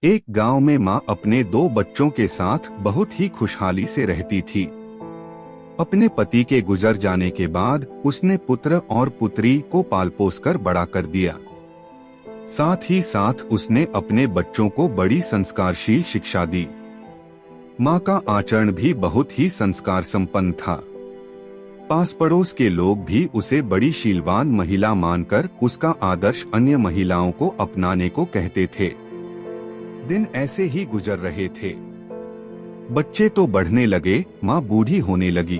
एक गांव में माँ अपने दो बच्चों के साथ बहुत ही खुशहाली से रहती थी। अपने पति के गुजर जाने के बाद उसने पुत्र और पुत्री को पाल पोस कर बड़ा कर दिया। साथ ही साथ उसने अपने बच्चों को बड़ी संस्कारशील शिक्षा दी। माँ का आचरण भी बहुत ही संस्कार संपन्न था। पास पड़ोस के लोग भी उसे बड़ी शीलवान महिला मानकर उसका आदर्श अन्य महिलाओं को अपनाने को कहते थे। दिन ऐसे ही गुजर रहे थे। बच्चे तो बढ़ने लगे, माँ बूढ़ी होने लगी।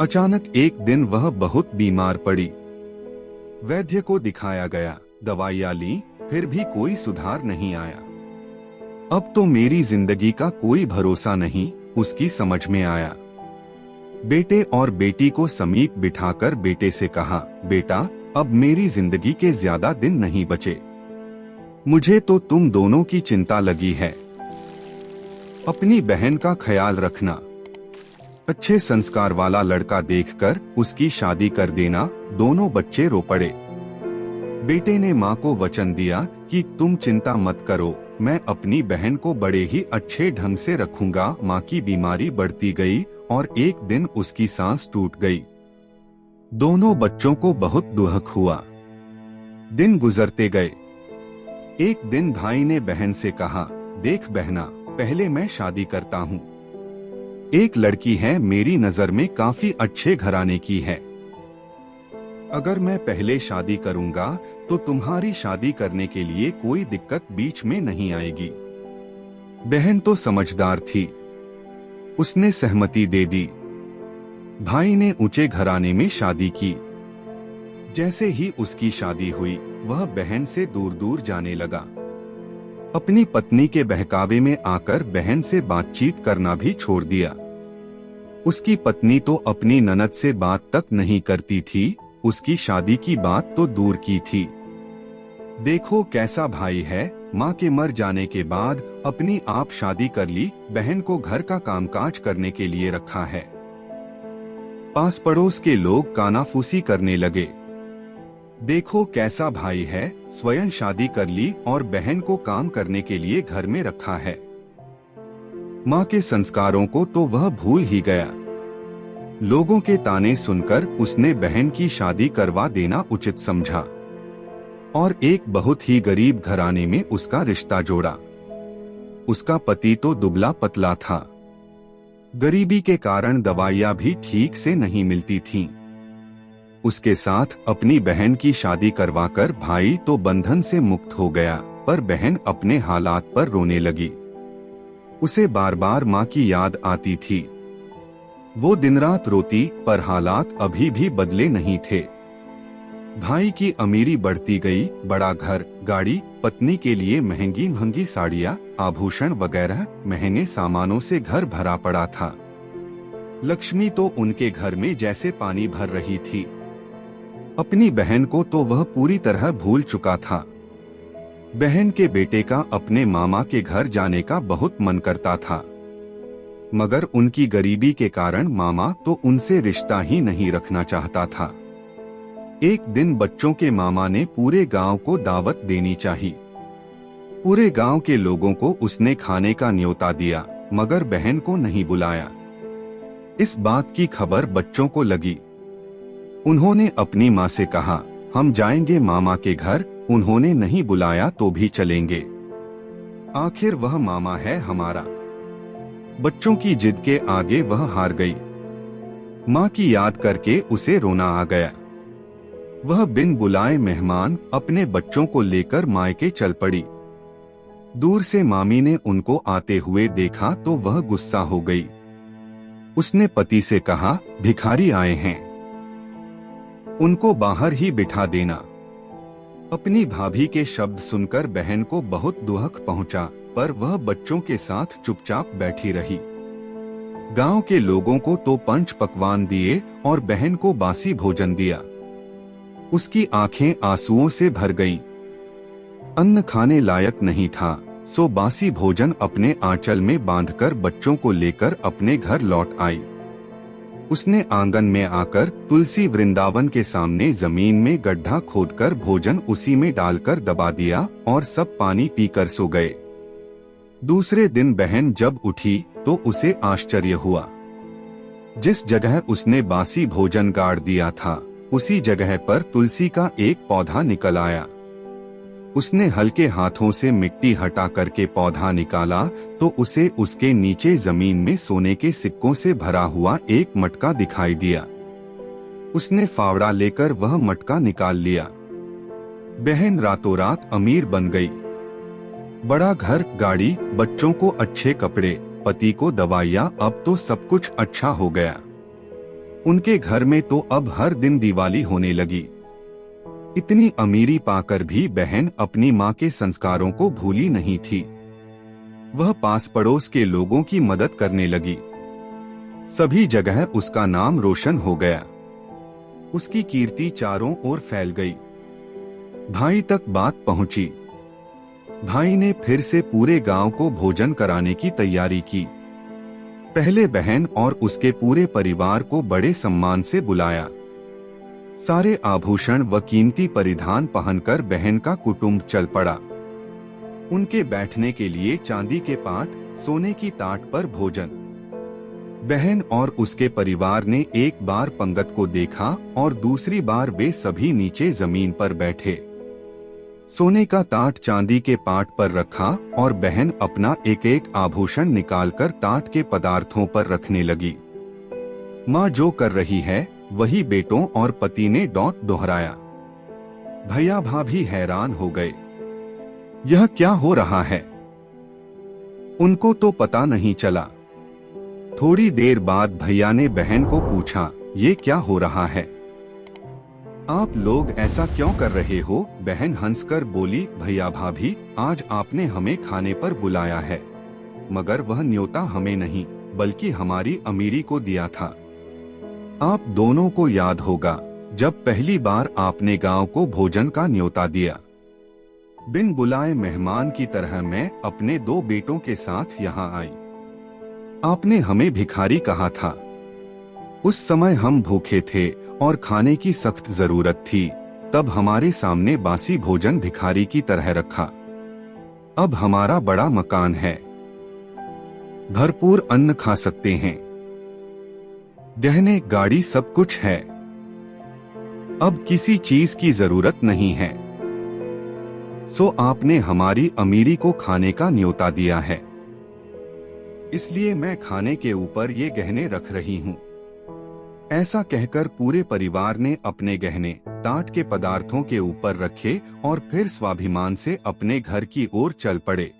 अचानक एक दिन वह बहुत बीमार पड़ी। वैद्य को दिखाया गया, दवाइयाँ ली, फिर भी कोई सुधार नहीं आया। अब तो मेरी जिंदगी का कोई भरोसा नहीं, उसकी समझ में आया। बेटे और बेटी को समीप बिठाकर बेटे से कहा, बेटा, अब मेरी जिंदगी के ज्यादा दिन नहीं बचे। मुझे तो तुम दोनों की चिंता लगी है। अपनी बहन का ख्याल रखना। अच्छे संस्कार वाला लड़का देखकर उसकी शादी कर देना। दोनों बच्चे रो पड़े। बेटे ने माँ को वचन दिया कि तुम चिंता मत करो, मैं अपनी बहन को बड़े ही अच्छे ढंग से रखूंगा। माँ की बीमारी बढ़ती गई और एक दिन उसकी सांस टूट गई। दोनों बच्चों को बहुत दुख हुआ। दिन गुजरते गए। एक दिन भाई ने बहन से कहा, देख बहना, पहले मैं शादी करता हूँ। एक लड़की है, मेरी नजर में काफी अच्छे घराने की है। अगर मैं पहले शादी करूंगा तो तुम्हारी शादी करने के लिए कोई दिक्कत बीच में नहीं आएगी। बहन तो समझदार थी, उसने सहमति दे दी। भाई ने ऊंचे घराने में शादी की। जैसे ही उसकी शादी हुई, वह बहन से दूर दूर जाने लगा। अपनी पत्नी के बहकावे में आकर बहन से बातचीत करना भी छोड़ दिया। उसकी पत्नी तो अपनी ननद से बात तक नहीं करती थी, उसकी शादी की बात तो दूर की थी। देखो कैसा भाई है, माँ के मर जाने के बाद अपनी आप शादी कर ली, बहन को घर का कामकाज करने के लिए रखा है। पास पड़ोस के लोग कानाफूसी करने लगे। देखो कैसा भाई है, स्वयं शादी कर ली और बहन को काम करने के लिए घर में रखा है। माँ के संस्कारों को तो वह भूल ही गया। लोगों के ताने सुनकर उसने बहन की शादी करवा देना उचित समझा और एक बहुत ही गरीब घराने में उसका रिश्ता जोड़ा। उसका पति तो दुबला पतला था। गरीबी के कारण दवाइयाँ भी ठीक से नहीं मिलती थीं। उसके साथ अपनी बहन की शादी करवाकर भाई तो बंधन से मुक्त हो गया, पर बहन अपने हालात पर रोने लगी। उसे बार बार माँ की याद आती थी। वो दिन रात रोती, पर हालात अभी भी बदले नहीं थे। भाई की अमीरी बढ़ती गई, बड़ा घर, गाड़ी, पत्नी के लिए महंगी महंगी साड़ियाँ, आभूषण वगैरह महंगे सामानों से घर भरा पड़ा था। लक्ष्मी तो उनके घर में जैसे पानी भर रही थी। अपनी बहन को तो वह पूरी तरह भूल चुका था। बहन के बेटे का अपने मामा के घर जाने का बहुत मन करता था, मगर उनकी गरीबी के कारण मामा तो उनसे रिश्ता ही नहीं रखना चाहता था। एक दिन बच्चों के मामा ने पूरे गांव को दावत देनी चाहिए। पूरे गांव के लोगों को उसने खाने का न्योता दिया, मगर बहन को नहीं बुलाया। इस बात की खबर बच्चों को लगी। उन्होंने अपनी माँ से कहा, हम जाएंगे मामा के घर, उन्होंने नहीं बुलाया तो भी चलेंगे। आखिर वह मामा है हमारा। बच्चों की जिद के आगे वह हार गई। माँ की याद करके उसे रोना आ गया। वह बिन बुलाए मेहमान अपने बच्चों को लेकर मायके चल पड़ी। दूर से मामी ने उनको आते हुए देखा तो वह गुस्सा हो गई। उसने पति से कहा, भिखारी आए हैं, उनको बाहर ही बिठा देना। अपनी भाभी के शब्द सुनकर बहन को बहुत दुख पहुंचा, पर वह बच्चों के साथ चुपचाप बैठी रही। गांव के लोगों को तो पंच पकवान दिए और बहन को बासी भोजन दिया। उसकी आंखें आंसुओं से भर गईं। अन्न खाने लायक नहीं था, सो बासी भोजन अपने आंचल में बांधकर बच्चों को लेकर अपने घर लौट आई। उसने आंगन में आकर तुलसी वृंदावन के सामने जमीन में गड्ढा खोदकर भोजन उसी में डालकर दबा दिया और सब पानी पीकर सो गए। दूसरे दिन बहन जब उठी तो उसे आश्चर्य हुआ। जिस जगह उसने बासी भोजन गाड़ दिया था, उसी जगह पर तुलसी का एक पौधा निकल आया। उसने हल्के हाथों से मिट्टी हटा करके पौधा निकाला तो उसे उसके नीचे जमीन में सोने के सिक्कों से भरा हुआ एक मटका दिखाई दिया। उसने फावड़ा लेकर वह मटका निकाल लिया। बहन रातों रात अमीर बन गई। बड़ा घर, गाड़ी, बच्चों को अच्छे कपड़े, पति को दवाइयाँ, अब तो सब कुछ अच्छा हो गया। उनके घर में तो अब हर दिन दिवाली होने लगी। इतनी अमीरी पाकर भी बहन अपनी माँ के संस्कारों को भूली नहीं थी। वह पास पड़ोस के लोगों की मदद करने लगी। सभी जगह उसका नाम रोशन हो गया। उसकी कीर्ति चारों ओर फैल गई। भाई तक बात पहुंची। भाई ने फिर से पूरे गांव को भोजन कराने की तैयारी की। पहले बहन और उसके पूरे परिवार को बड़े सम्मान से बुलाया। सारे आभूषण व कीमती परिधान पहनकर बहन का कुटुंब चल पड़ा। उनके बैठने के लिए चांदी के पाट, सोने की ताट पर भोजन। बहन और उसके परिवार ने एक बार पंगत को देखा और दूसरी बार वे सभी नीचे जमीन पर बैठे। सोने का ताट चांदी के पाट पर रखा और बहन अपना एक एक आभूषण निकालकर ताट के पदार्थों पर रखने लगी। माँ जो कर रही है वही बेटों और पति ने डॉट दोहराया। भैया भाभी हैरान हो गए। यह क्या हो रहा है? उनको तो पता नहीं चला। थोड़ी देर बाद भैया ने बहन को पूछा, ये क्या हो रहा है? आप लोग ऐसा क्यों कर रहे हो? बहन हंसकर बोली, भैया भाभी, आज आपने हमें खाने पर बुलाया है, मगर वह न्योता हमें नहीं बल्कि हमारी अमीरी को दिया था। आप दोनों को याद होगा जब पहली बार आपने गांव को भोजन का न्योता दिया। बिन बुलाए मेहमान की तरह मैं अपने 2 बेटों के साथ यहाँ आई। आपने हमें भिखारी कहा था। उस समय हम भूखे थे और खाने की सख्त जरूरत थी, तब हमारे सामने बासी भोजन भिखारी की तरह रखा। अब हमारा बड़ा मकान है, भरपूर अन्न खा सकते हैं, गहने, गाड़ी, सब कुछ है। अब किसी चीज की जरूरत नहीं है। सो आपने हमारी अमीरी को खाने का न्योता दिया है, इसलिए मैं खाने के ऊपर ये गहने रख रही हूँ। ऐसा कहकर पूरे परिवार ने अपने गहने ताट के पदार्थों के ऊपर रखे और फिर स्वाभिमान से अपने घर की ओर चल पड़े।